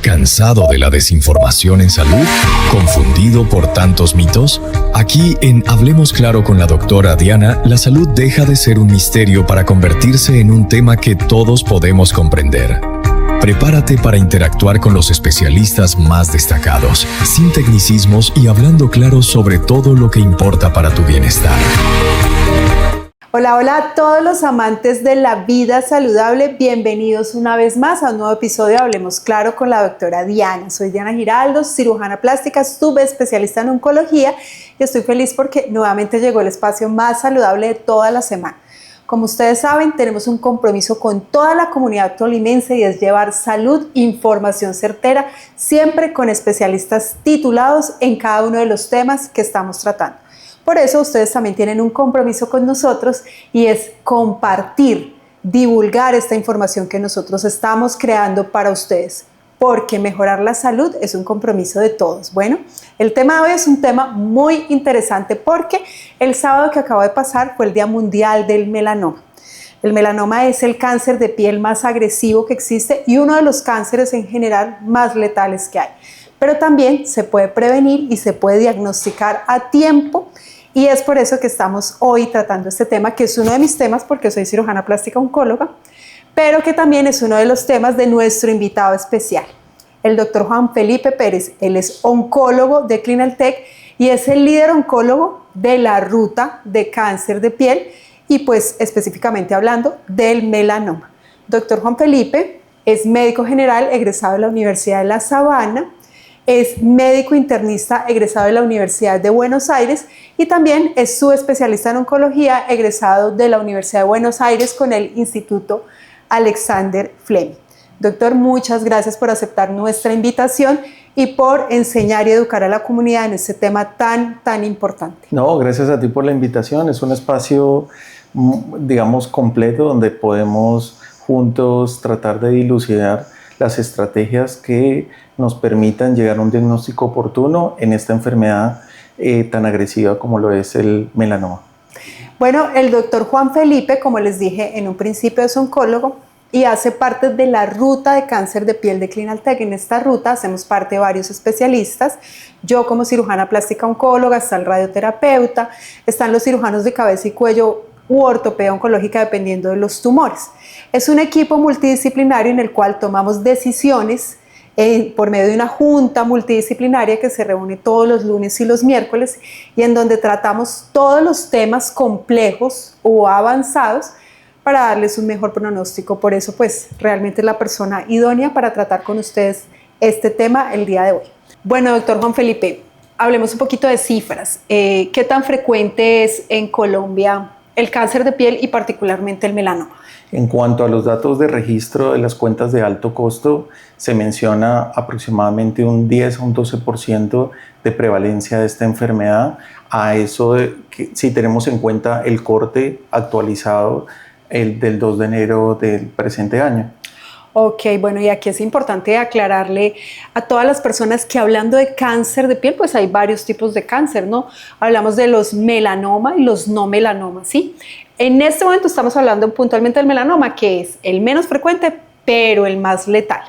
¿Cansado de la desinformación en salud? ¿Confundido por tantos mitos? Aquí en Hablemos Claro con la doctora Diana, la salud deja de ser un misterio para convertirse en un tema que todos podemos comprender. Prepárate para interactuar con los especialistas más destacados, sin tecnicismos y hablando claro sobre todo lo que importa para tu bienestar. Hola, hola a todos los amantes de la vida saludable, bienvenidos una vez más a un nuevo episodio de Hablemos Claro con la doctora Diana. Soy Diana Giraldo, cirujana plástica, subespecialista en oncología y estoy feliz porque nuevamente llegó el espacio más saludable de toda la semana. Como ustedes saben, tenemos un compromiso con toda la comunidad tolimense y es llevar salud, información certera, siempre con especialistas titulados en cada uno de los temas que estamos tratando. Por eso ustedes también tienen un compromiso con nosotros y es compartir, divulgar esta información que nosotros estamos creando para ustedes, porque mejorar la salud es un compromiso de todos. Bueno, el tema de hoy es un tema muy interesante porque el sábado que acaba de pasar fue el Día Mundial del Melanoma. El melanoma es el cáncer de piel más agresivo que existe y uno de los cánceres en general más letales que hay. Pero también se puede prevenir y se puede diagnosticar a tiempo. Y es por eso que estamos hoy tratando este tema, que es uno de mis temas porque soy cirujana plástica oncóloga, pero que también es uno de los temas de nuestro invitado especial, el doctor Juan Felipe Pérez. Él es oncólogo de Clinaltec y es el líder oncólogo de la ruta de cáncer de piel y pues específicamente hablando del melanoma. Doctor Juan Felipe es médico general egresado de la Universidad de La Sabana, es médico internista egresado de la Universidad de Buenos Aires y también es subespecialista en oncología egresado de la Universidad de Buenos Aires con el Instituto Alexander Fleming. Doctor, muchas gracias por aceptar nuestra invitación y por enseñar y educar a la comunidad en este tema tan importante. No, gracias a ti por la invitación. Es un espacio, digamos, completo donde podemos juntos tratar de dilucidar las estrategias que nos permitan llegar a un diagnóstico oportuno en esta enfermedad tan agresiva como lo es el melanoma. Bueno, el doctor Juan Felipe, como les dije en un principio, es oncólogo y hace parte de la ruta de cáncer de piel de Clinaltec. En esta ruta hacemos parte de varios especialistas. Yo como cirujana plástica oncóloga, está el radioterapeuta, están los cirujanos de cabeza y cuello u ortopedia oncológica dependiendo de los tumores. Es un equipo multidisciplinario en el cual tomamos decisiones por medio de una junta multidisciplinaria que se reúne todos los lunes y los miércoles y en donde tratamos todos los temas complejos o avanzados para darles un mejor pronóstico. Por eso pues realmente es la persona idónea para tratar con ustedes este tema el día de hoy. Bueno, doctor Juan Felipe, hablemos un poquito de cifras. ¿Qué tan frecuente es en Colombia el cáncer de piel y particularmente el melanoma? En cuanto a los datos de registro de las cuentas de alto costo, se menciona aproximadamente un 10 a un 12% de prevalencia de esta enfermedad. A eso, si tenemos en cuenta el corte actualizado del 2 de enero del presente año. Ok, bueno, y aquí es importante aclararle a todas las personas que hablando de cáncer de piel, pues hay varios tipos de cáncer, ¿no? Hablamos de los melanoma y los no melanoma, ¿sí? En este momento estamos hablando puntualmente del melanoma, que es el menos frecuente, pero el más letal.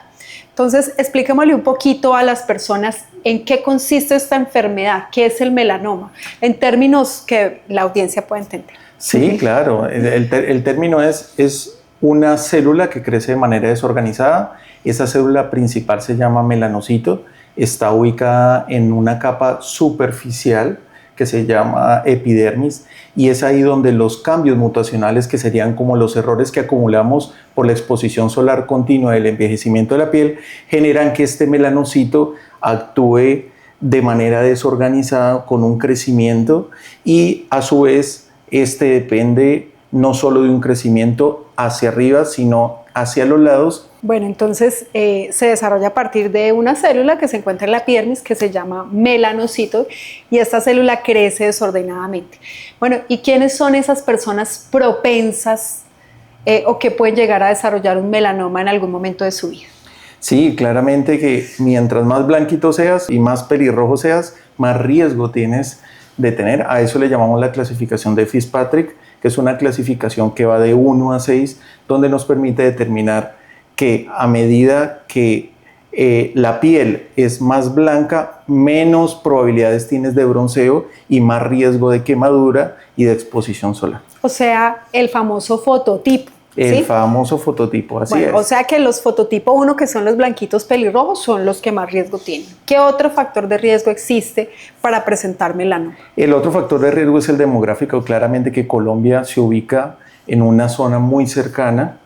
Entonces, expliquémosle un poquito a las personas en qué consiste esta enfermedad, qué es el melanoma, en términos que la audiencia pueda entender. Sí, claro. El término es una célula que crece de manera desorganizada. Esa célula principal se llama melanocito, está ubicada en una capa superficial que se llama epidermis y es ahí donde los cambios mutacionales, que serían como los errores que acumulamos por la exposición solar continua del envejecimiento de la piel, generan que este melanocito actúe de manera desorganizada con un crecimiento y a su vez este depende no solo de un crecimiento hacia arriba, sino hacia los lados. Bueno, entonces se desarrolla a partir de una célula que se encuentra en la epidermis que se llama melanocito y esta célula crece desordenadamente. Bueno, ¿y quiénes son esas personas propensas o que pueden llegar a desarrollar un melanoma en algún momento de su vida? Sí, claramente que mientras más blanquito seas y más pelirrojo seas, más riesgo tienes de tener. A eso le llamamos la clasificación de Fitzpatrick, que es una clasificación que va de 1 a 6, donde nos permite determinar que a medida que la piel es más blanca, menos probabilidades tienes de bronceo y más riesgo de quemadura y de exposición solar. O sea, el famoso fototipo. El ¿sí? famoso fototipo, así es. O sea que los fototipo 1, que son los blanquitos pelirrojos, son los que más riesgo tienen. ¿Qué otro factor de riesgo existe para presentar melanoma? El otro factor de riesgo es el demográfico. Claramente que Colombia se ubica en una zona muy cercana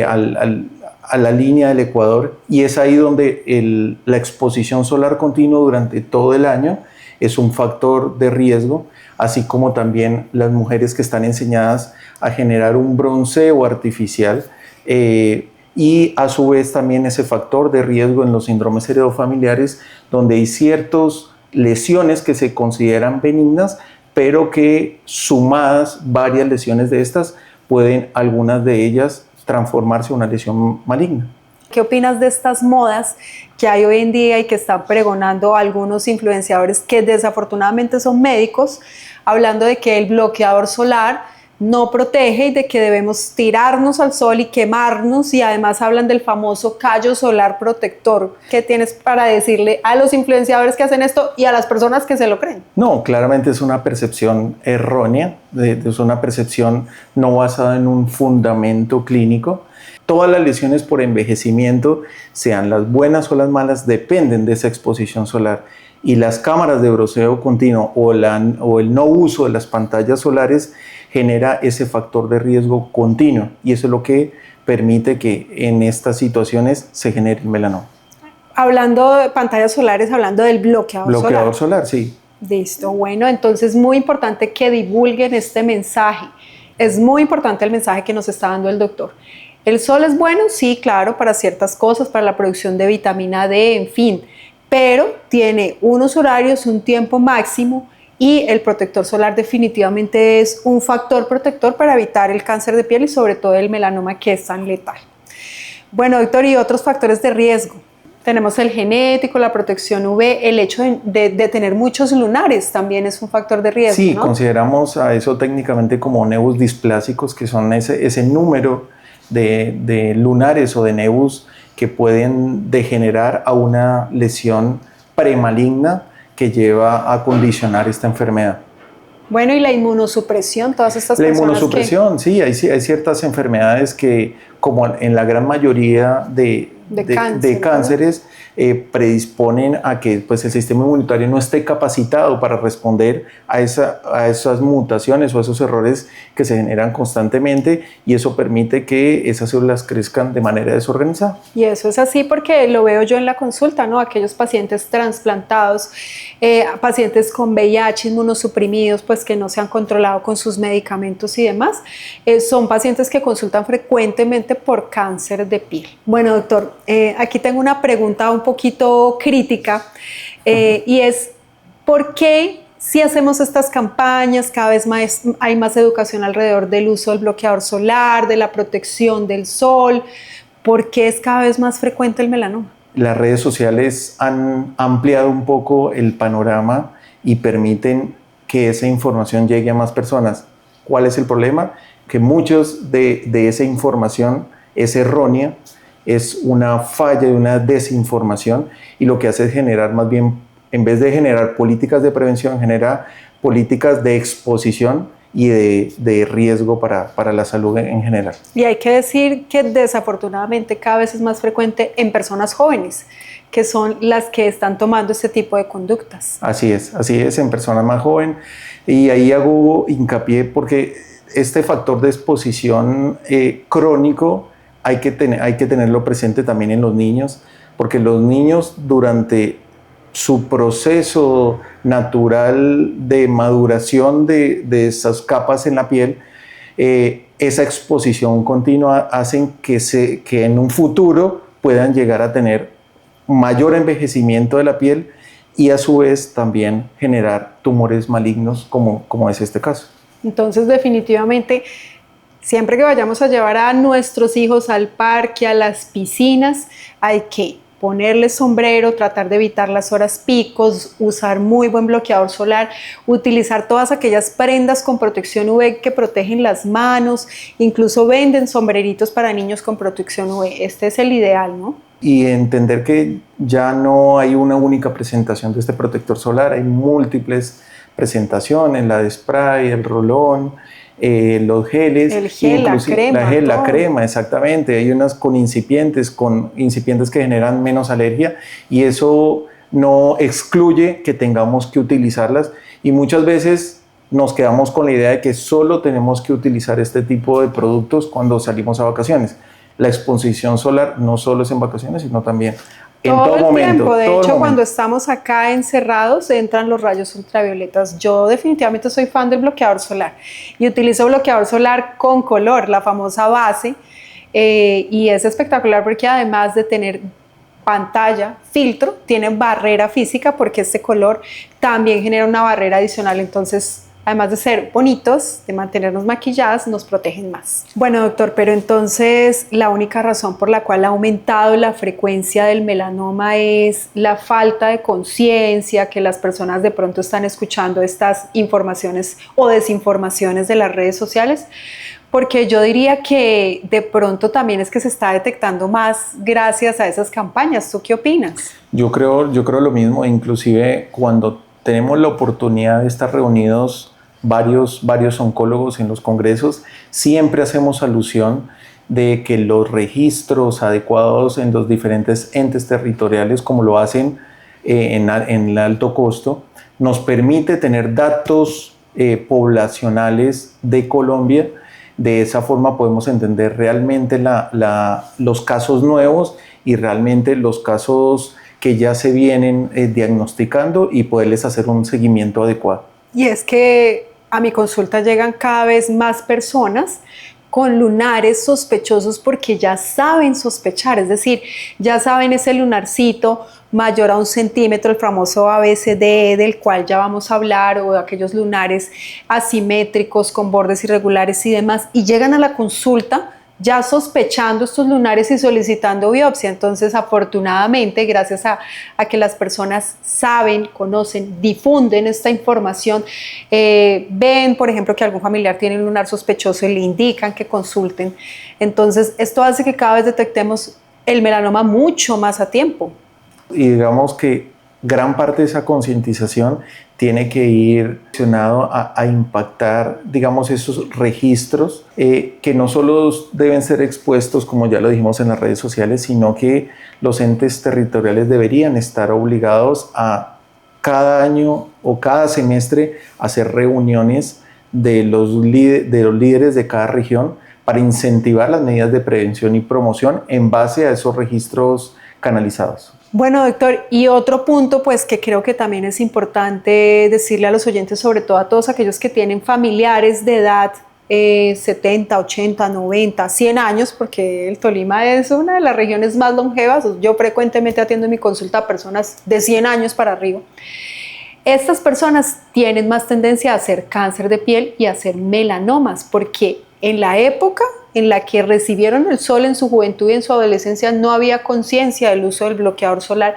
a la línea del Ecuador, y es ahí donde la exposición solar continua durante todo el año es un factor de riesgo, así como también las mujeres que están enseñadas a generar un bronceo artificial, y a su vez también ese factor de riesgo en los síndromes heredofamiliares, donde hay ciertas lesiones que se consideran benignas, pero que sumadas varias lesiones de estas pueden algunas de ellas transformarse en una lesión maligna. ¿Qué opinas de estas modas que hay hoy en día y que están pregonando algunos influenciadores que desafortunadamente son médicos, hablando de que el bloqueador solar no protege y de que debemos tirarnos al sol y quemarnos, y además hablan del famoso callo solar protector? ¿Qué tienes para decirle a los influenciadores que hacen esto y a las personas que se lo creen? No, claramente es una percepción errónea, es una percepción no basada en un fundamento clínico. Todas las lesiones por envejecimiento, sean las buenas o las malas, dependen de esa exposición solar. Y las cámaras de bronceo continuo o el no uso de las pantallas solares genera ese factor de riesgo continuo. Y eso es lo que permite que en estas situaciones se genere el melanoma. Hablando de pantallas solares, hablando del bloqueador solar, sí. Listo, bueno, entonces es muy importante que divulguen este mensaje. Es muy importante el mensaje que nos está dando el doctor. ¿El sol es bueno? Sí, claro, para ciertas cosas, para la producción de vitamina D, en fin, pero tiene unos horarios, un tiempo máximo, y el protector solar definitivamente es un factor protector para evitar el cáncer de piel y sobre todo el melanoma, que es tan letal. Bueno, doctor, y otros factores de riesgo. Tenemos el genético, la protección UV, el hecho de tener muchos lunares también es un factor de riesgo, Sí, ¿no? Consideramos a eso técnicamente como nevus displásicos, que son ese número de lunares o de nevus que pueden degenerar a una lesión premaligna que lleva a condicionar esta enfermedad. Bueno, y la inmunosupresión, todas estas personas. La inmunosupresión, sí, hay ciertas enfermedades que, como en la gran mayoría de cánceres, predisponen a que pues, el sistema inmunitario no esté capacitado para responder a esas mutaciones o a esos errores que se generan constantemente, y eso permite que esas células crezcan de manera desorganizada. Y eso es así porque lo veo yo en la consulta, ¿no? Aquellos pacientes trasplantados, pacientes con VIH, inmunosuprimidos, pues que no se han controlado con sus medicamentos y demás, son pacientes que consultan frecuentemente por cáncer de piel. Bueno, doctor, aquí tengo una pregunta un poquito crítica, y es ¿por qué si hacemos estas campañas, cada vez más hay más educación alrededor del uso del bloqueador solar, de la protección del sol, por qué es cada vez más frecuente el melanoma? Las redes sociales han ampliado un poco el panorama y permiten que esa información llegue a más personas. ¿Cuál es el problema? Que muchos de esa información es errónea, es una falla, una desinformación, y lo que hace es generar más bien, en vez de generar políticas de prevención, genera políticas de exposición y de riesgo para la salud en general. Y hay que decir que desafortunadamente cada vez es más frecuente en personas jóvenes, que son las que están tomando este tipo de conductas. Así es, en personas más jóvenes, y ahí hago hincapié porque este factor de exposición crónico hay que tenerlo presente también en los niños, porque los niños durante su proceso natural de maduración de esas capas en la piel, esa exposición continua hacen que en un futuro puedan llegar a tener mayor envejecimiento de la piel y a su vez también generar tumores malignos como es este caso. Entonces definitivamente siempre que vayamos a llevar a nuestros hijos al parque, a las piscinas, hay que ponerles sombrero, tratar de evitar las horas picos, usar muy buen bloqueador solar, utilizar todas aquellas prendas con protección UV que protegen las manos, incluso venden sombreritos para niños con protección UV. Este es el ideal, ¿no? y entender que ya no hay una única presentación de este protector solar, hay múltiples presentaciones, la de spray, el rolón, los geles, el gel, la crema, la crema, exactamente. Hay unas con incipientes que generan menos alergia, y eso no excluye que tengamos que utilizarlas, y muchas veces nos quedamos con la idea de que solo tenemos que utilizar este tipo de productos cuando salimos a vacaciones. La exposición solar no solo es en vacaciones, sino también en todo momento. Tiempo. De hecho, cuando estamos acá encerrados, entran los rayos ultravioletas. Yo definitivamente soy fan del bloqueador solar y utilizo bloqueador solar con color, la famosa base, y es espectacular porque además de tener pantalla, filtro, tiene barrera física porque este color también genera una barrera adicional. Entonces, además de ser bonitos, de mantenernos maquilladas, nos protegen más. Bueno, doctor, pero entonces la única razón por la cual ha aumentado la frecuencia del melanoma es la falta de conciencia, que las personas de pronto están escuchando estas informaciones o desinformaciones de las redes sociales, porque yo diría que de pronto también es que se está detectando más gracias a esas campañas. ¿Tú qué opinas? Yo creo lo mismo, inclusive cuando tenemos la oportunidad de estar reunidos varios oncólogos en los congresos, siempre hacemos alusión de que los registros adecuados en los diferentes entes territoriales, como lo hacen en el alto costo, nos permite tener datos poblacionales de Colombia. De esa forma podemos entender realmente los casos nuevos y realmente los casos que ya se vienen diagnosticando, y poderles hacer un seguimiento adecuado. Y es que a mi consulta llegan cada vez más personas con lunares sospechosos porque ya saben sospechar, es decir, ya saben ese lunarcito mayor a 1 centímetro, el famoso ABCD, del cual ya vamos a hablar, o de aquellos lunares asimétricos con bordes irregulares y demás, y llegan a la consulta ya sospechando estos lunares y solicitando biopsia. Entonces, afortunadamente, gracias a que las personas saben, conocen, difunden esta información, ven, por ejemplo, que algún familiar tiene un lunar sospechoso y le indican que consulten. Entonces, esto hace que cada vez detectemos el melanoma mucho más a tiempo. Y digamos que gran parte de esa concientización tiene que ir relacionado a impactar, digamos, esos registros que no solo deben ser expuestos, como ya lo dijimos, en las redes sociales, sino que los entes territoriales deberían estar obligados a cada año o cada semestre hacer reuniones de los líderes de cada región para incentivar las medidas de prevención y promoción en base a esos registros canalizados. Bueno, doctor, y otro punto pues que creo que también es importante decirle a los oyentes, sobre todo a todos aquellos que tienen familiares de edad 70, 80, 90, 100 años, porque el Tolima es una de las regiones más longevas. Yo frecuentemente atiendo en mi consulta a personas de 100 años para arriba. Estas personas tienen más tendencia a hacer cáncer de piel y a hacer melanomas, porque en la época en la que recibieron el sol en su juventud y en su adolescencia no había conciencia del uso del bloqueador solar,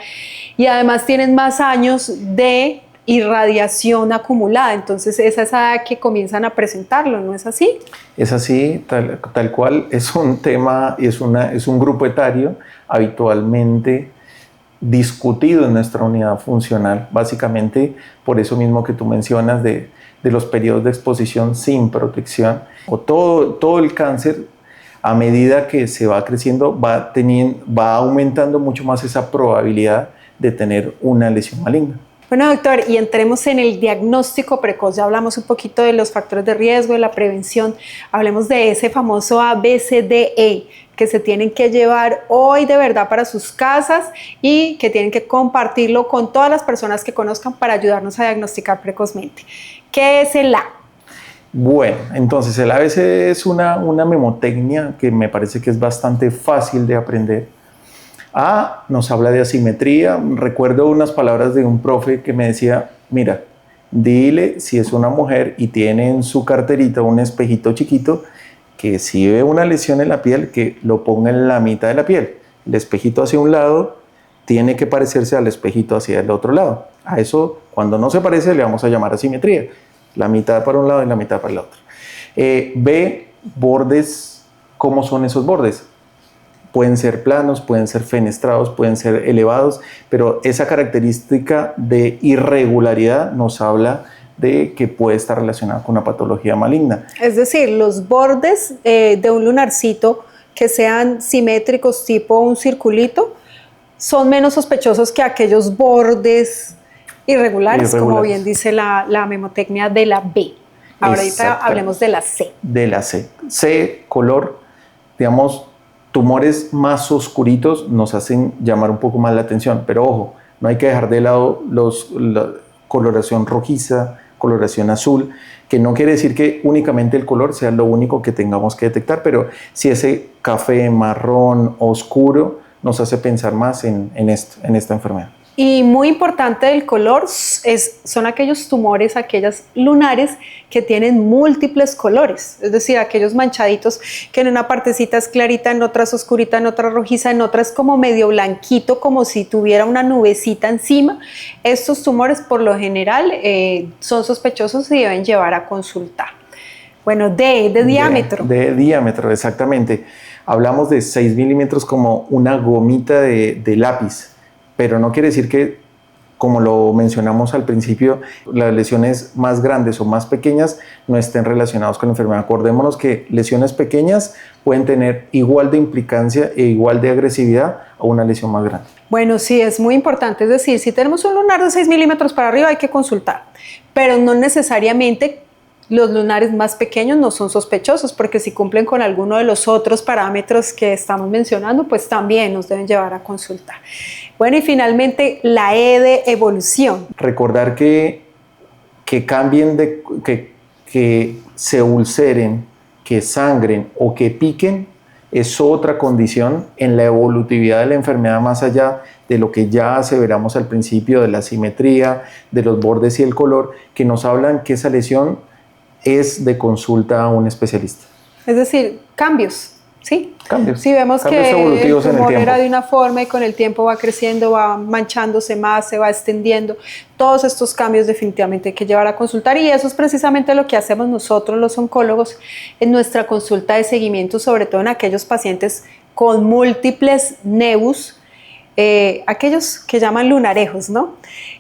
y además tienen más años de irradiación acumulada. Entonces es esa edad que comienzan a presentarlo, ¿no es así? Es así, tal cual. Es un tema, es un grupo etario habitualmente discutido en nuestra unidad funcional, básicamente por eso mismo que tú mencionas de los periodos de exposición sin protección, o todo el cáncer, a medida que se va creciendo, va aumentando mucho más esa probabilidad de tener una lesión maligna. Bueno, doctor, y entremos en el diagnóstico precoz. Ya hablamos un poquito de los factores de riesgo, de la prevención. Hablemos de ese famoso ABCDE que se tienen que llevar hoy de verdad para sus casas y que tienen que compartirlo con todas las personas que conozcan para ayudarnos a diagnosticar precozmente. ¿Qué es el A? Bueno, entonces el ABC es una memotecnia que me parece que es bastante fácil de aprender. A nos habla de asimetría. Recuerdo unas palabras de un profe que me decía, mira, dile si es una mujer y tiene en su carterita un espejito chiquito, que si ve una lesión en la piel, que lo ponga en la mitad de la piel. El espejito hacia un lado tiene que parecerse al espejito hacia el otro lado. A eso, cuando no se parece, le vamos a llamar asimetría. La mitad para un lado y la mitad para el otro. B, bordes. ¿Cómo son esos bordes? Pueden ser planos, pueden ser fenestrados, pueden ser elevados, pero esa característica de irregularidad nos habla de que puede estar relacionada con una patología maligna. Es decir, los bordes de un lunarcito que sean simétricos, tipo un circulito, son menos sospechosos que aquellos bordes irregulares, como bien dice la memotecnia de la B. Ahorita hablemos de la C. De la C. C, color, digamos, tumores más oscuritos nos hacen llamar un poco más la atención, pero ojo, no hay que dejar de lado la coloración rojiza, coloración azul, que no quiere decir que únicamente el color sea lo único que tengamos que detectar, pero si ese café, marrón, oscuro, nos hace pensar más en esta enfermedad. Y muy importante del color son aquellos tumores, aquellas lunares que tienen múltiples colores, es decir, aquellos manchaditos que en una partecita es clarita, en otra es oscurita, en otra rojiza, en otra es como medio blanquito, como si tuviera una nubecita encima. Estos tumores por lo general son sospechosos y deben llevar a consultar. Bueno, de diámetro. De diámetro, exactamente. Hablamos de 6 milímetros como una gomita de lápiz. Pero no quiere decir que, como lo mencionamos al principio, las lesiones más grandes o más pequeñas no estén relacionadas con la enfermedad. Acordémonos que lesiones pequeñas pueden tener igual de implicancia e igual de agresividad a una lesión más grande. Bueno, sí, es muy importante. Es decir, si tenemos un lunar de 6 milímetros para arriba hay que consultar, pero no necesariamente los lunares más pequeños no son sospechosos, porque si cumplen con alguno de los otros parámetros que estamos mencionando, pues también nos deben llevar a consultar. Bueno, y finalmente la E de evolución. Recordar que cambien, que se ulceren, que sangren o que piquen es otra condición en la evolutividad de la enfermedad, más allá de lo que ya aseveramos al principio de la simetría, de los bordes y el color, que nos hablan que esa lesión es de consulta a un especialista. Es decir, cambios, ¿sí? Cambios. Si vemos cambios que el tumor era de una forma y con el tiempo va creciendo, va manchándose más, se va extendiendo, todos estos cambios definitivamente hay que llevar a consultar, y eso es precisamente lo que hacemos nosotros los oncólogos en nuestra consulta de seguimiento, sobre todo en aquellos pacientes con múltiples nevus, aquellos que llaman lunarejos, ¿no?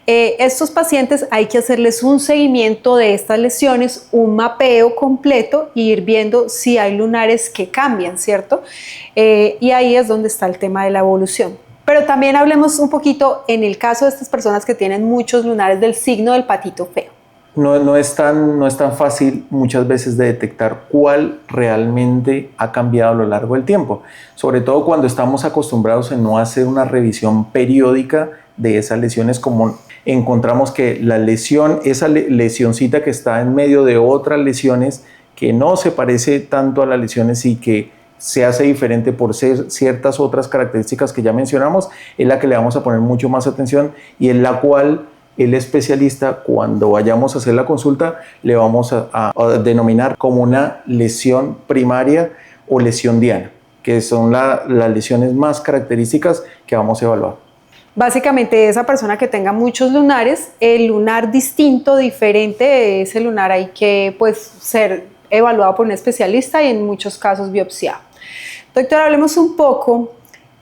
Estos pacientes hay que hacerles un seguimiento de estas lesiones, un mapeo completo y ir viendo si hay lunares que cambian, ¿cierto? Y ahí es donde está el tema de la evolución. Pero también hablemos un poquito en el caso de estas personas que tienen muchos lunares del signo del patito feo. No es tan fácil muchas veces de detectar cuál realmente ha cambiado a lo largo del tiempo, sobre todo cuando estamos acostumbrados a no hacer una revisión periódica de esas lesiones, como encontramos que la lesión, esa lesioncita que está en medio de otras lesiones que no se parece tanto a las lesiones y que se hace diferente por ser ciertas otras características que ya mencionamos, es la que le vamos a poner mucho más atención y en la cual el especialista, cuando vayamos a hacer la consulta, le vamos a denominar como una lesión primaria o lesión diana, que son las lesiones más características que vamos a evaluar. Básicamente, esa persona que tenga muchos lunares, el lunar distinto, diferente de ese lunar, hay que pues, ser evaluado por un especialista y en muchos casos biopsiado. Doctora, hablemos un poco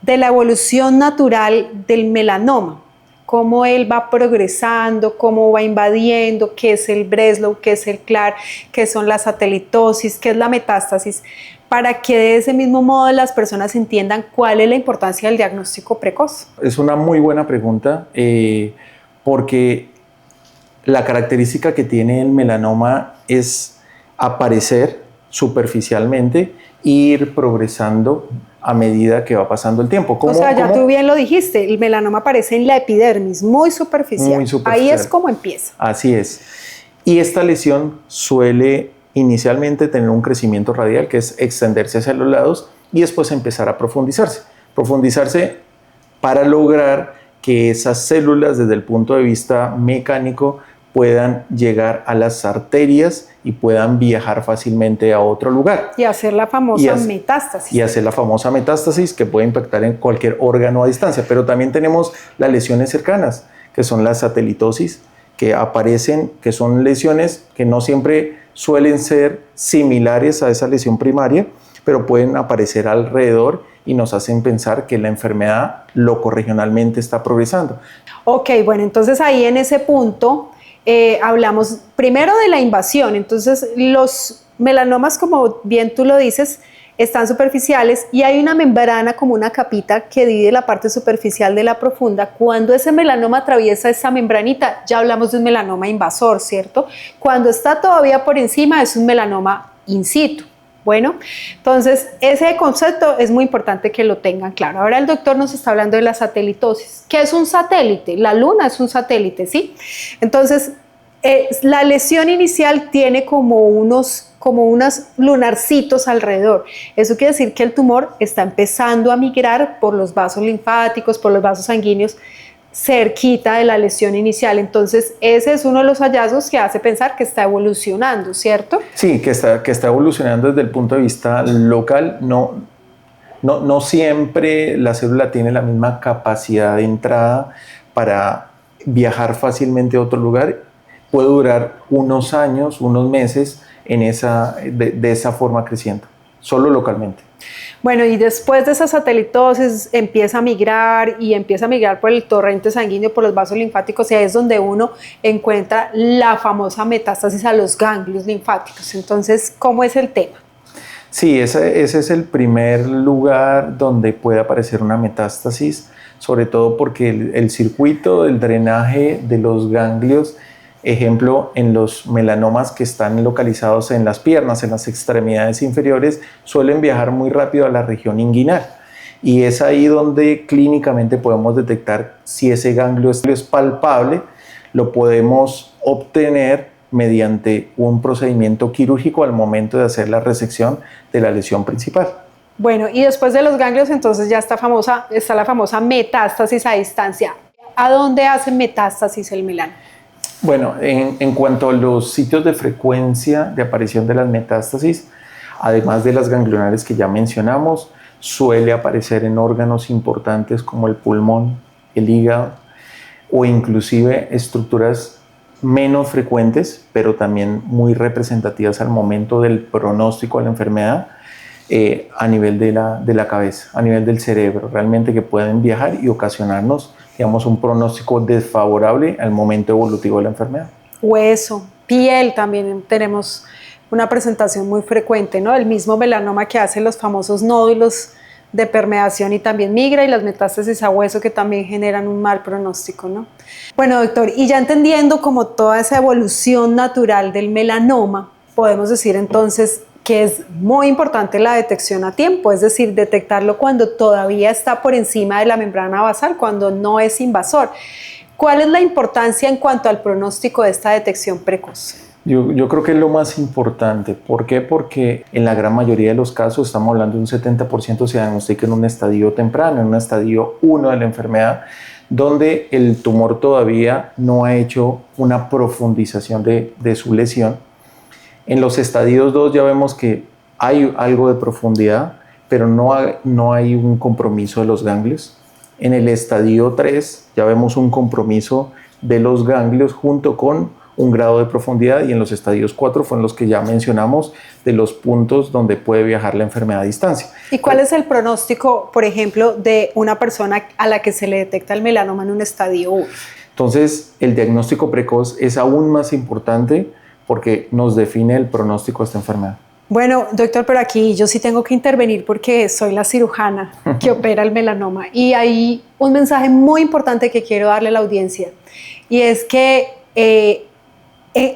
de la evolución natural del melanoma. Cómo él va progresando, cómo va invadiendo, qué es el Breslow, qué es el CLAR, qué son las satelitosis, qué es la metástasis, para que de ese mismo modo las personas entiendan cuál es la importancia del diagnóstico precoz. Es una muy buena pregunta, porque la característica que tiene el melanoma es aparecer superficialmente e ir progresando a medida que va pasando el tiempo. O sea, ya tú bien lo dijiste, el melanoma aparece en la epidermis, muy superficial. Muy superficial. Ahí es como empieza. Así es. Y esta lesión suele inicialmente tener un crecimiento radial, que es extenderse hacia los lados y después empezar a profundizarse. Profundizarse para lograr que esas células, desde el punto de vista mecánico, puedan llegar a las arterias y puedan viajar fácilmente a otro lugar. Y hacer la famosa metástasis. Y hacer la famosa metástasis que puede impactar en cualquier órgano a distancia. Pero también tenemos las lesiones cercanas, que son las satelitosis, que aparecen, que son lesiones que no siempre suelen ser similares a esa lesión primaria, pero pueden aparecer alrededor y nos hacen pensar que la enfermedad locorregionalmente está progresando. Ok, bueno, entonces ahí en ese punto hablamos primero de la invasión. Entonces los melanomas, como bien tú lo dices, están superficiales y hay una membrana como una capita que divide la parte superficial de la profunda. Cuando ese melanoma atraviesa esa membranita, ya hablamos de un melanoma invasor, ¿cierto? Cuando está todavía por encima es un melanoma in situ. Bueno, entonces ese concepto es muy importante que lo tengan claro. Ahora el doctor nos está hablando de la satelitosis. ¿Qué es un satélite? La luna es un satélite, ¿sí? Entonces, la lesión inicial tiene como unos lunarcitos alrededor. Eso quiere decir que el tumor está empezando a migrar por los vasos linfáticos, por los vasos sanguíneos, cerquita de la lesión inicial. Entonces, ese es uno de los hallazgos que hace pensar que está evolucionando, ¿cierto? Sí, que está evolucionando desde el punto de vista local. No siempre la célula tiene la misma capacidad de entrada para viajar fácilmente a otro lugar. Puede durar unos años, unos meses de esa forma creciendo, solo localmente. Bueno, y después de esa satelitosis empieza a migrar por el torrente sanguíneo, por los vasos linfáticos, y ahí es donde uno encuentra la famosa metástasis a los ganglios linfáticos. Entonces, ¿cómo es el tema? Sí, ese es el primer lugar donde puede aparecer una metástasis, sobre todo porque el circuito del drenaje de los ganglios, ejemplo, en los melanomas que están localizados en las piernas, en las extremidades inferiores, suelen viajar muy rápido a la región inguinal. Y es ahí donde clínicamente podemos detectar si ese ganglio es palpable. Lo podemos obtener mediante un procedimiento quirúrgico al momento de hacer la resección de la lesión principal. Bueno, y después de los ganglios, entonces ya está la famosa metástasis a distancia. ¿A dónde hace metástasis el melanoma? Bueno, en cuanto a los sitios de frecuencia de aparición de las metástasis, además de las ganglionares que ya mencionamos, suele aparecer en órganos importantes como el pulmón, el hígado o inclusive estructuras menos frecuentes, pero también muy representativas al momento del pronóstico de la enfermedad, a nivel de la cabeza, a nivel del cerebro, realmente que pueden viajar y ocasionarnos, digamos, un pronóstico desfavorable al momento evolutivo de la enfermedad. Hueso, piel, también tenemos una presentación muy frecuente, ¿no? El mismo melanoma que hace los famosos nódulos de permeación y también migra, y las metástasis a hueso que también generan un mal pronóstico, ¿no? Bueno, doctor, y ya entendiendo como toda esa evolución natural del melanoma, podemos decir entonces que es muy importante la detección a tiempo, es decir, detectarlo cuando todavía está por encima de la membrana basal, cuando no es invasor. ¿Cuál es la importancia en cuanto al pronóstico de esta detección precoz? Yo creo que es lo más importante. ¿Por qué? Porque en la gran mayoría de los casos, estamos hablando de un 70%, se diagnostica en un estadio temprano, en un estadio 1 de la enfermedad, donde el tumor todavía no ha hecho una profundización de su lesión. En los estadios 2 ya vemos que hay algo de profundidad, pero no hay un compromiso de los ganglios. En el estadio 3 ya vemos un compromiso de los ganglios junto con un grado de profundidad, y en los estadios 4 fueron los que ya mencionamos de los puntos donde puede viajar la enfermedad a distancia. ¿Y cuál es el pronóstico, por ejemplo, de una persona a la que se le detecta el melanoma en un estadio 1? Entonces, el diagnóstico precoz es aún más importante porque nos define el pronóstico de esta enfermedad. Bueno, doctor, pero aquí yo sí tengo que intervenir porque soy la cirujana que opera el melanoma, y hay un mensaje muy importante que quiero darle a la audiencia, y es que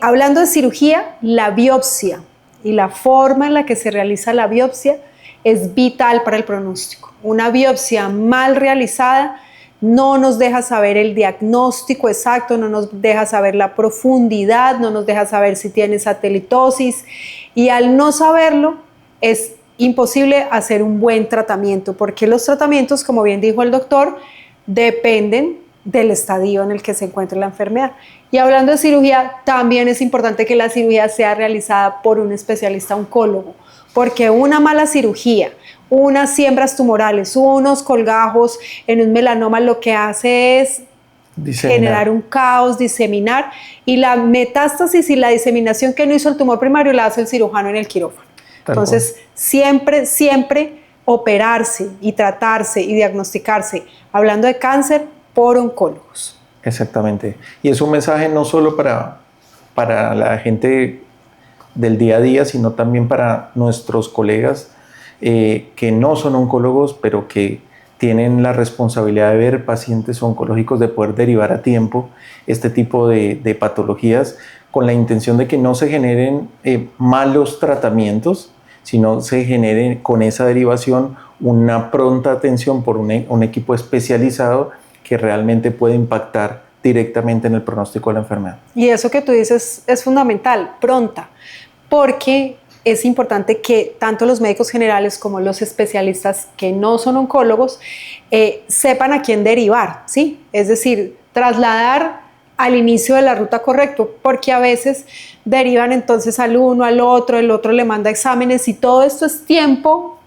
hablando de cirugía, la biopsia y la forma en la que se realiza la biopsia es vital para el pronóstico. Una biopsia mal realizada no nos deja saber el diagnóstico exacto, no nos deja saber la profundidad, no nos deja saber si tiene satelitosis, y al no saberlo es imposible hacer un buen tratamiento, porque los tratamientos, como bien dijo el doctor, dependen del estadio en el que se encuentra la enfermedad. Y hablando de cirugía, también es importante que la cirugía sea realizada por un especialista oncólogo, porque una mala cirugía, unas siembras tumorales, unos colgajos en un melanoma, lo que hace es generar un caos, diseminar, y la metástasis y la diseminación que no hizo el tumor primario la hace el cirujano en el quirófano. Entonces, siempre operarse y tratarse y diagnosticarse, hablando de cáncer, por oncólogos. Exactamente. Y es un mensaje no solo para la gente del día a día, sino también para nuestros colegas que no son oncólogos, pero que tienen la responsabilidad de ver pacientes oncológicos, de poder derivar a tiempo este tipo de patologías, con la intención de que no se generen malos tratamientos, sino se genere con esa derivación una pronta atención por un equipo especializado que realmente puede impactar directamente en el pronóstico de la enfermedad. Y eso que tú dices es fundamental, pronta, porque es importante que tanto los médicos generales como los especialistas que no son oncólogos sepan a quién derivar, ¿sí? Es decir, trasladar al inicio de la ruta correcto, porque a veces derivan entonces al uno, al otro, el otro le manda exámenes y todo esto es tiempo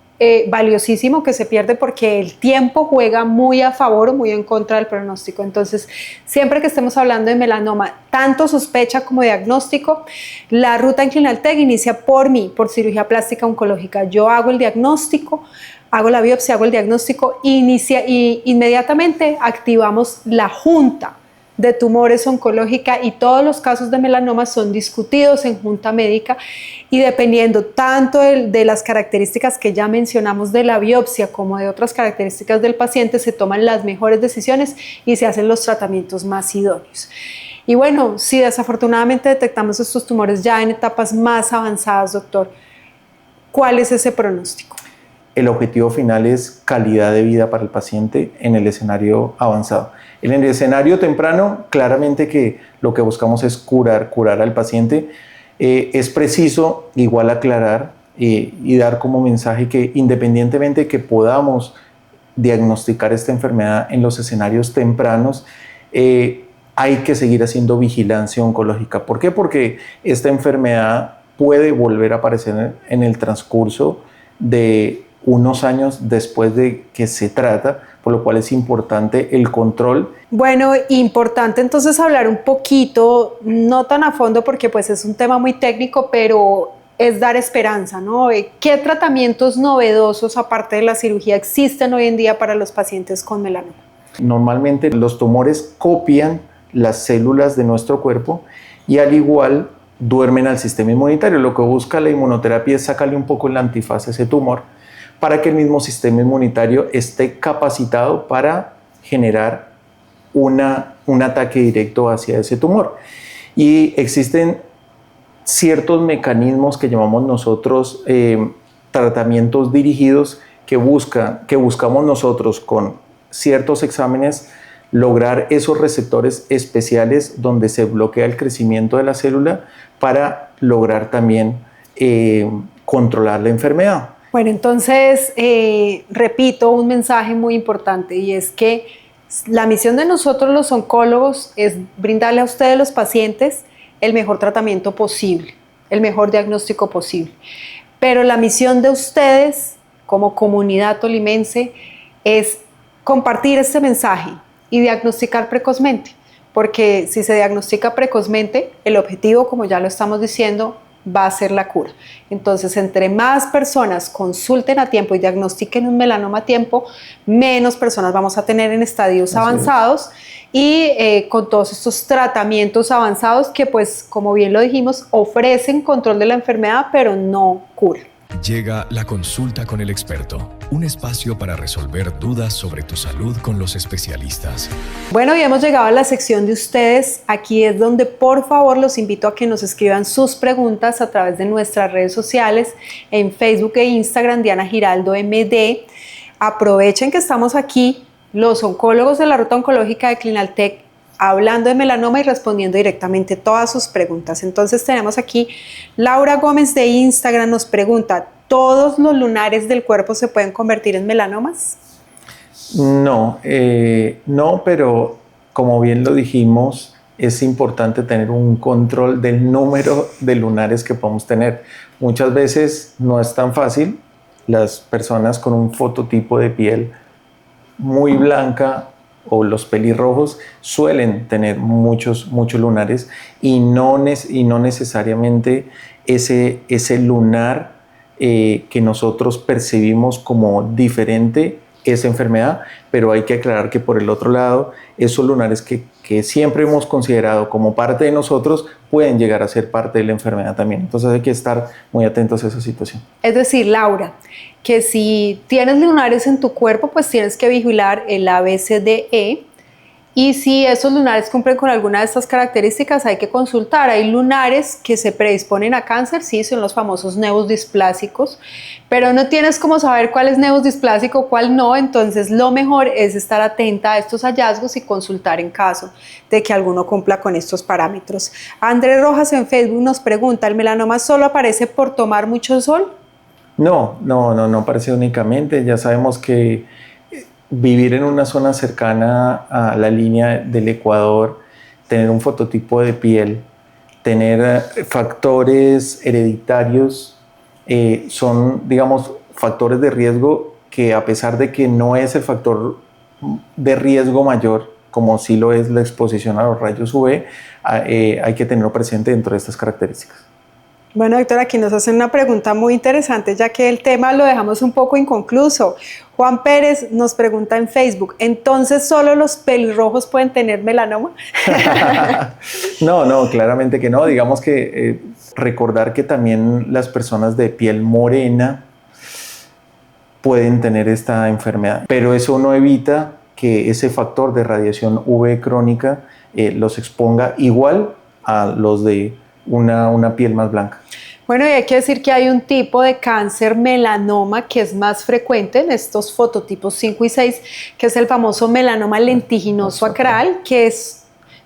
valiosísimo que se pierde porque el tiempo juega muy a favor o muy en contra del pronóstico. Entonces, siempre que estemos hablando de melanoma, tanto sospecha como diagnóstico, la ruta en Clinaltec inicia por mí, por cirugía plástica oncológica. Yo hago el diagnóstico, hago la biopsia, hago el diagnóstico, y inmediatamente activamos la junta de tumores oncológica y todos los casos de melanoma son discutidos en junta médica y dependiendo tanto de las características que ya mencionamos de la biopsia como de otras características del paciente se toman las mejores decisiones y se hacen los tratamientos más idóneos. Y bueno, si desafortunadamente detectamos estos tumores ya en etapas más avanzadas, doctor, ¿cuál es ese pronóstico? El objetivo final es calidad de vida para el paciente en el escenario avanzado. En el escenario temprano, claramente que lo que buscamos es curar al paciente. Es preciso igual aclarar y dar como mensaje que independientemente que podamos diagnosticar esta enfermedad en los escenarios tempranos, hay que seguir haciendo vigilancia oncológica. ¿Por qué? Porque esta enfermedad puede volver a aparecer en el transcurso de unos años después de que se trata, por lo cual es importante el control. Bueno, importante entonces hablar un poquito, no tan a fondo porque pues es un tema muy técnico, pero es dar esperanza, ¿no? ¿Qué tratamientos novedosos, aparte de la cirugía, existen hoy en día para los pacientes con melanoma? Normalmente los tumores copian las células de nuestro cuerpo y al igual duermen al sistema inmunitario. Lo que busca la inmunoterapia es sacarle un poco la antifaz a ese tumor para que el mismo sistema inmunitario esté capacitado para generar un ataque directo hacia ese tumor. Y existen ciertos mecanismos que llamamos nosotros tratamientos dirigidos que buscamos nosotros con ciertos exámenes lograr esos receptores especiales donde se bloquea el crecimiento de la célula para lograr también controlar la enfermedad. Bueno, entonces, repito un mensaje muy importante y es que la misión de nosotros los oncólogos es brindarle a ustedes los pacientes el mejor tratamiento posible, el mejor diagnóstico posible. Pero la misión de ustedes como comunidad tolimense es compartir este mensaje y diagnosticar precozmente, porque si se diagnostica precozmente, el objetivo, como ya lo estamos diciendo, va a ser la cura. Entonces, entre más personas consulten a tiempo y diagnostiquen un melanoma a tiempo, menos personas vamos a tener en estadios avanzados y con todos estos tratamientos avanzados que, pues, como bien lo dijimos, ofrecen control de la enfermedad, pero no cura. Llega la consulta con el experto, un espacio para resolver dudas sobre tu salud con los especialistas. Bueno, y hemos llegado a la sección de ustedes. Aquí es donde por favor los invito a que nos escriban sus preguntas a través de nuestras redes sociales, en Facebook e Instagram, Diana Giraldo MD. Aprovechen que estamos aquí, los oncólogos de la Ruta Oncológica de Clinaltec, hablando de melanoma y respondiendo directamente todas sus preguntas. Entonces tenemos aquí Laura Gómez de Instagram, nos pregunta: ¿todos los lunares del cuerpo se pueden convertir en melanomas? No, pero como bien lo dijimos, es importante tener un control del número de lunares que podemos tener. Muchas veces no es tan fácil. Las personas con un fototipo de piel muy blanca o los pelirrojos suelen tener muchos lunares y no necesariamente ese lunar que nosotros percibimos como diferente esa enfermedad, pero hay que aclarar que por el otro lado, esos lunares que siempre hemos considerado como parte de nosotros pueden llegar a ser parte de la enfermedad también. Entonces hay que estar muy atentos a esa situación. Es decir, Laura, que si tienes lunares en tu cuerpo, pues tienes que vigilar el ABCDE. Y si esos lunares cumplen con alguna de estas características, hay que consultar. Hay lunares que se predisponen a cáncer, sí, son los famosos nevos displásicos, pero no tienes cómo saber cuál es nevos displásico, cuál no, entonces lo mejor es estar atenta a estos hallazgos y consultar en caso de que alguno cumpla con estos parámetros. Andrés Rojas en Facebook nos pregunta, ¿el melanoma solo aparece por tomar mucho sol? No aparece únicamente. Ya sabemos que vivir en una zona cercana a la línea del Ecuador, tener un fototipo de piel, tener factores hereditarios, son, digamos, factores de riesgo que, a pesar de que no es el factor de riesgo mayor, como sí lo es la exposición a los rayos UV, hay que tenerlo presente dentro de estas características. Bueno, doctor, aquí nos hacen una pregunta muy interesante, ya que el tema lo dejamos un poco inconcluso. Juan Pérez nos pregunta en Facebook, ¿entonces solo los pelirrojos pueden tener melanoma? No, claramente que no. Digamos que recordar que también las personas de piel morena pueden tener esta enfermedad, pero eso no evita que ese factor de radiación UV crónica los exponga igual a los de una piel más blanca. Bueno, y hay que decir que hay un tipo de cáncer melanoma que es más frecuente en estos fototipos 5 y 6, que es el famoso melanoma lentiginoso acral, que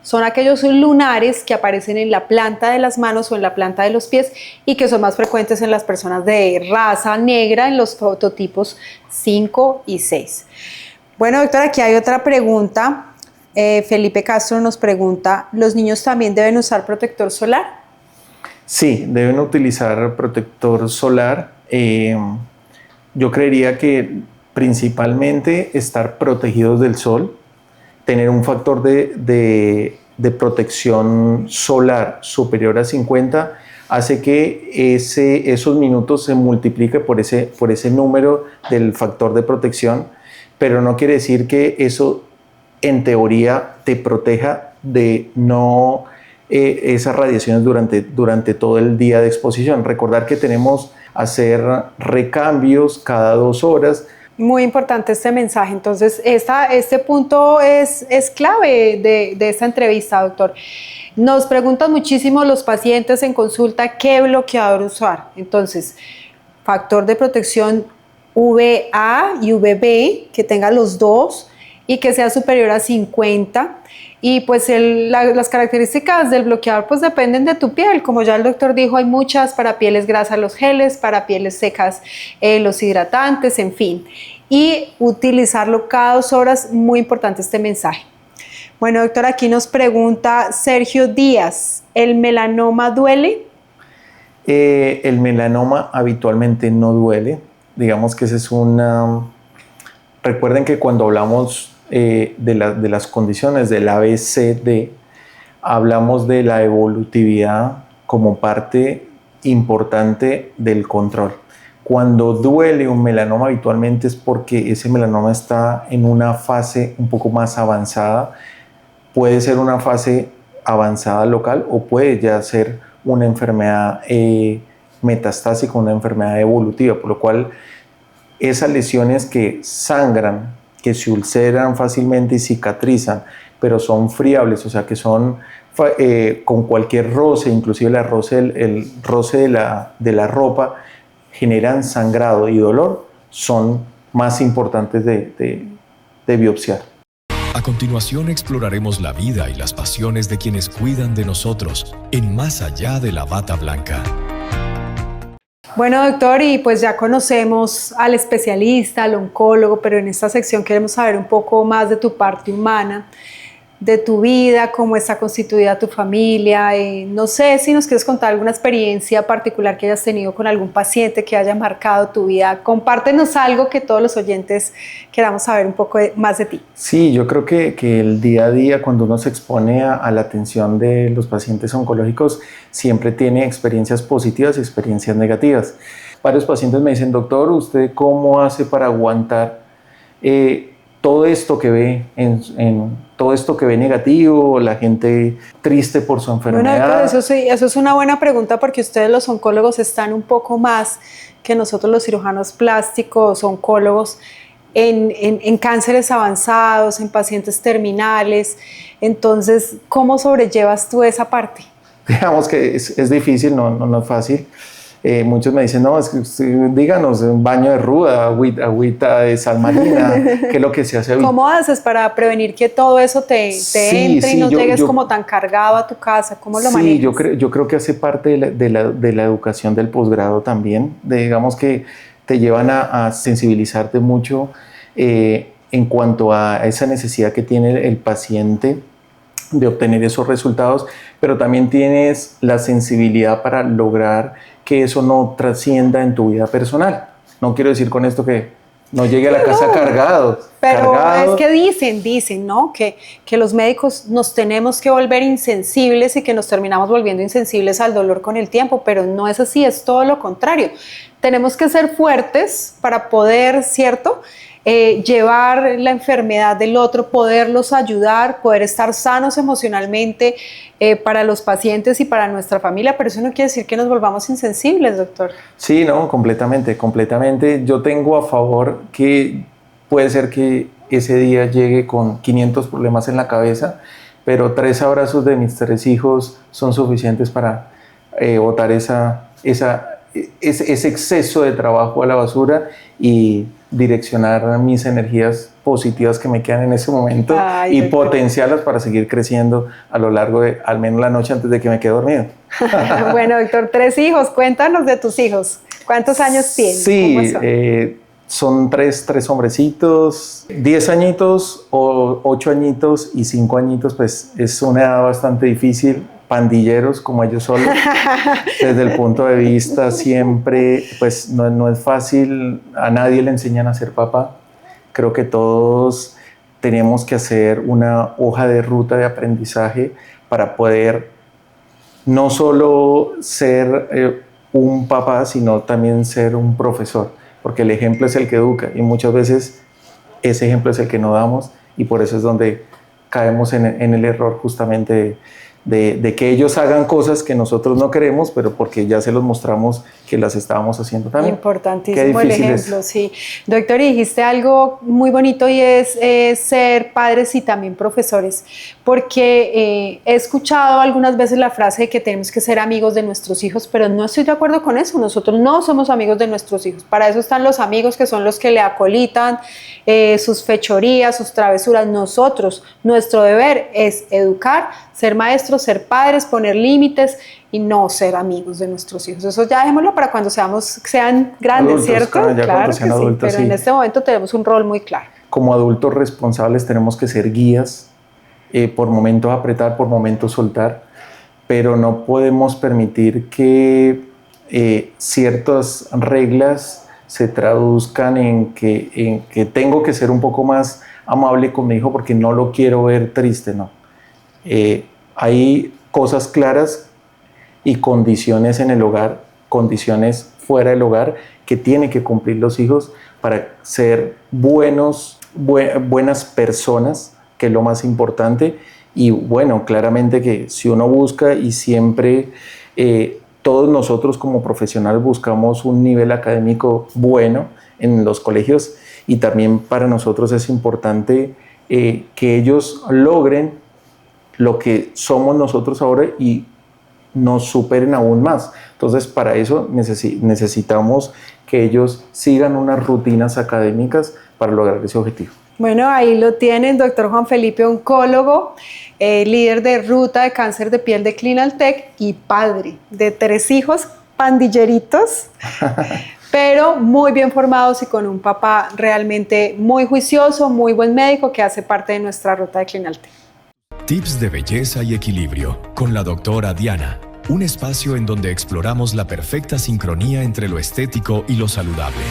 son aquellos lunares que aparecen en la planta de las manos o en la planta de los pies y que son más frecuentes en las personas de raza negra en los fototipos 5 y 6. Bueno, doctor, aquí hay otra pregunta. Felipe Castro nos pregunta, ¿los niños también deben usar protector solar? Sí, deben utilizar protector solar. Yo creería que principalmente estar protegidos del sol, tener un factor de protección solar superior a 50 hace que esos minutos se multiplique por ese número del factor de protección, pero no quiere decir que eso en teoría te proteja de no esas radiaciones durante todo el día de exposición. Recordar que tenemos que hacer recambios cada 2 horas. Muy importante este mensaje. Entonces, este punto es clave de esta entrevista, doctor. Nos preguntan muchísimo los pacientes en consulta qué bloqueador usar. Entonces, factor de protección UVA y UVB, que tenga los dos y que sea superior a 50. Y pues las características del bloqueador pues dependen de tu piel. Como ya el doctor dijo, hay muchas: para pieles grasas los geles, para pieles secas los hidratantes, en fin. Y utilizarlo cada 2 horas, muy importante este mensaje. Bueno, doctor, aquí nos pregunta Sergio Díaz, ¿el melanoma duele? El melanoma habitualmente no duele. Digamos que ese es Recuerden que cuando hablamos de las condiciones del ABCD, hablamos de la evolutividad como parte importante del control. Cuando duele un melanoma habitualmente es porque ese melanoma está en una fase un poco más avanzada. Puede ser una fase avanzada local o puede ya ser una enfermedad metastásica, una enfermedad evolutiva, por lo cual esas lesiones que sangran, que se ulceran fácilmente y cicatrizan, pero son friables, o sea que son con cualquier roce, inclusive el roce de la ropa, generan sangrado y dolor, son más importantes de biopsiar. A continuación exploraremos la vida y las pasiones de quienes cuidan de nosotros en Más allá de la bata blanca. Bueno, doctor, y pues ya conocemos al especialista, al oncólogo, pero en esta sección queremos saber un poco más de tu parte humana, de tu vida, cómo está constituida tu familia. No sé si nos quieres contar alguna experiencia particular que hayas tenido con algún paciente que haya marcado tu vida. Compártenos algo que todos los oyentes queramos saber un poco más de ti. Sí, yo creo que el día a día, cuando uno se expone a la atención de los pacientes oncológicos, siempre tiene experiencias positivas y experiencias negativas. varios pacientes me dicen, doctor, ¿usted cómo hace para aguantar todo esto que ve todo esto que ve negativo, la gente triste por su enfermedad? Bueno, doctor, eso es una buena pregunta, porque ustedes los oncólogos están un poco más que nosotros los cirujanos plásticos, oncólogos, en cánceres avanzados, en pacientes terminales. Entonces, ¿cómo sobrellevas tú esa parte? Digamos que es difícil, no es fácil. Muchos me dicen, no, es que díganos, un baño de ruda, agüita de sal marina, que es lo que se hace hoy. ¿Cómo haces para prevenir que todo eso te entre y no llegues como tan cargado a tu casa? ¿Cómo lo manejas? Sí, yo creo que hace parte de la educación del posgrado también, digamos que te llevan a sensibilizarte mucho en cuanto a esa necesidad que tiene el paciente de obtener esos resultados, pero también tienes la sensibilidad para lograr que eso no trascienda en tu vida personal. No quiero decir con esto que no llegue a la casa cargado. Pero es que dicen, ¿no? Que los médicos nos tenemos que volver insensibles y que nos terminamos volviendo insensibles al dolor con el tiempo, pero no es así, es todo lo contrario. Tenemos que ser fuertes para poder, ¿cierto?, llevar la enfermedad del otro, poderlos ayudar, poder estar sanos emocionalmente para los pacientes y para nuestra familia, pero eso no quiere decir que nos volvamos insensibles, doctor. Sí, no, completamente. Yo tengo a favor que puede ser que ese día llegue con 500 problemas en la cabeza, pero 3 abrazos de mis 3 hijos son suficientes para botar ese exceso de trabajo a la basura y direccionar mis energías positivas que me quedan en ese momento y potenciarlas para seguir creciendo a lo largo de al menos la noche antes de que me quede dormido. Bueno, doctor, 3 hijos, cuéntanos de tus hijos. ¿Cuántos años tienen? Sí, son 3 hombrecitos, 10 añitos, 8 añitos y 5 añitos, pues es una edad bastante difícil. Pandilleros como ellos solos, desde el punto de vista siempre, pues no es fácil, a nadie le enseñan a ser papá. Creo que todos tenemos que hacer una hoja de ruta de aprendizaje para poder no solo ser un papá, sino también ser un profesor, porque el ejemplo es el que educa y muchas veces ese ejemplo es el que no damos y por eso es donde caemos en el error justamente de que ellos hagan cosas que nosotros no queremos, pero porque ya se los mostramos que las estábamos haciendo también. Importantísimo el ejemplo, sí. Doctor, dijiste algo muy bonito y es ser padres y también profesores, porque he escuchado algunas veces la frase de que tenemos que ser amigos de nuestros hijos, pero no estoy de acuerdo con eso. Nosotros no somos amigos de nuestros hijos. Para eso están los amigos, que son los que le acolitan sus fechorías, sus travesuras. Nosotros, nuestro deber es educar, ser maestros, ser padres, poner límites y no ser amigos de nuestros hijos. Eso ya dejémoslo para cuando sean grandes, adultos, ¿cierto? Claro que sí, adultos, pero en este momento tenemos un rol muy claro. Como adultos responsables tenemos que ser guías, por momentos apretar, por momentos soltar, pero no podemos permitir que ciertas reglas se traduzcan en que tengo que ser un poco más amable con mi hijo porque no lo quiero ver triste, no. Hay cosas claras y condiciones en el hogar, condiciones fuera del hogar que tienen que cumplir los hijos para ser buenas personas, que es lo más importante. Y bueno, claramente que si uno busca y siempre todos nosotros como profesionales buscamos un nivel académico bueno en los colegios y también para nosotros es importante que ellos logren lo que somos nosotros ahora y nos superen aún más. Entonces, para eso necesitamos que ellos sigan unas rutinas académicas para lograr ese objetivo. Bueno, ahí lo tienen, doctor Juan Felipe, oncólogo, líder de ruta de cáncer de piel de Clinaltech y padre de 3 hijos, pandilleritos, pero muy bien formados y con un papá realmente muy juicioso, muy buen médico que hace parte de nuestra ruta de Clinaltech. Tips de belleza y equilibrio con la doctora Diana. Un espacio en donde exploramos la perfecta sincronía entre lo estético y lo saludable.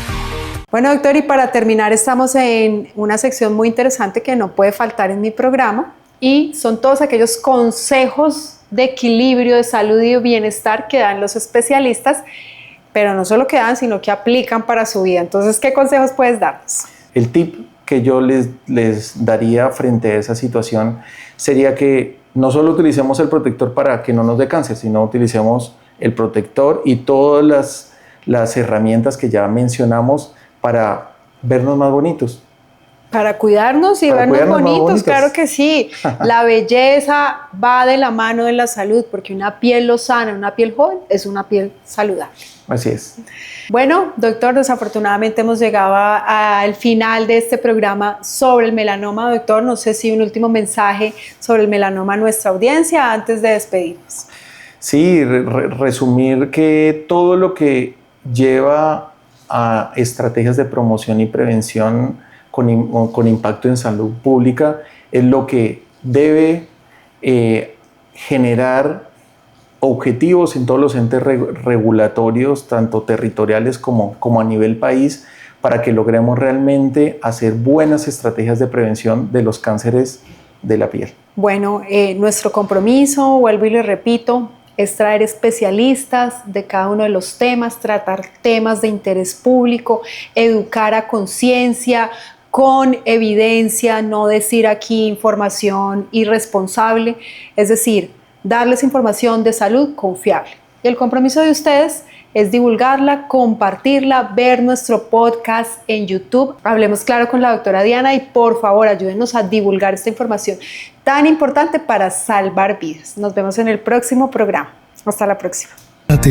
Bueno, doctor, y para terminar estamos en una sección muy interesante que no puede faltar en mi programa y son todos aquellos consejos de equilibrio, de salud y de bienestar que dan los especialistas pero no solo que dan, sino que aplican para su vida. Entonces, ¿qué consejos puedes darnos? El tip que yo les daría frente a esa situación sería que no solo utilicemos el protector para que no nos dé cáncer, sino utilicemos el protector y todas las herramientas que ya mencionamos para vernos más bonitos. Para cuidarnos y vernos bonitos, claro que sí. La belleza va de la mano de la salud, porque una piel lozana, una piel joven, es una piel saludable. Así es. Bueno, doctor, desafortunadamente hemos llegado al final de este programa sobre el melanoma. Doctor, no sé si un último mensaje sobre el melanoma a nuestra audiencia antes de despedirnos. Sí, resumir que todo lo que lleva a estrategias de promoción y prevención con impacto en salud pública es lo que debe generar objetivos en todos los entes regulatorios, tanto territoriales como a nivel país, para que logremos realmente hacer buenas estrategias de prevención de los cánceres de la piel. Bueno, nuestro compromiso, vuelvo y le repito, es traer especialistas de cada uno de los temas, tratar temas de interés público, educar a conciencia, con evidencia, no decir aquí información irresponsable, es decir, darles información de salud confiable. Y el compromiso de ustedes es divulgarla, compartirla, ver nuestro podcast en YouTube. Hablemos claro con la doctora Diana y por favor ayúdenos a divulgar esta información tan importante para salvar vidas. Nos vemos en el próximo programa. Hasta la próxima.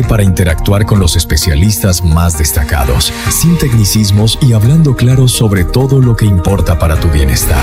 Para interactuar con los especialistas más destacados, sin tecnicismos y hablando claro sobre todo lo que importa para tu bienestar.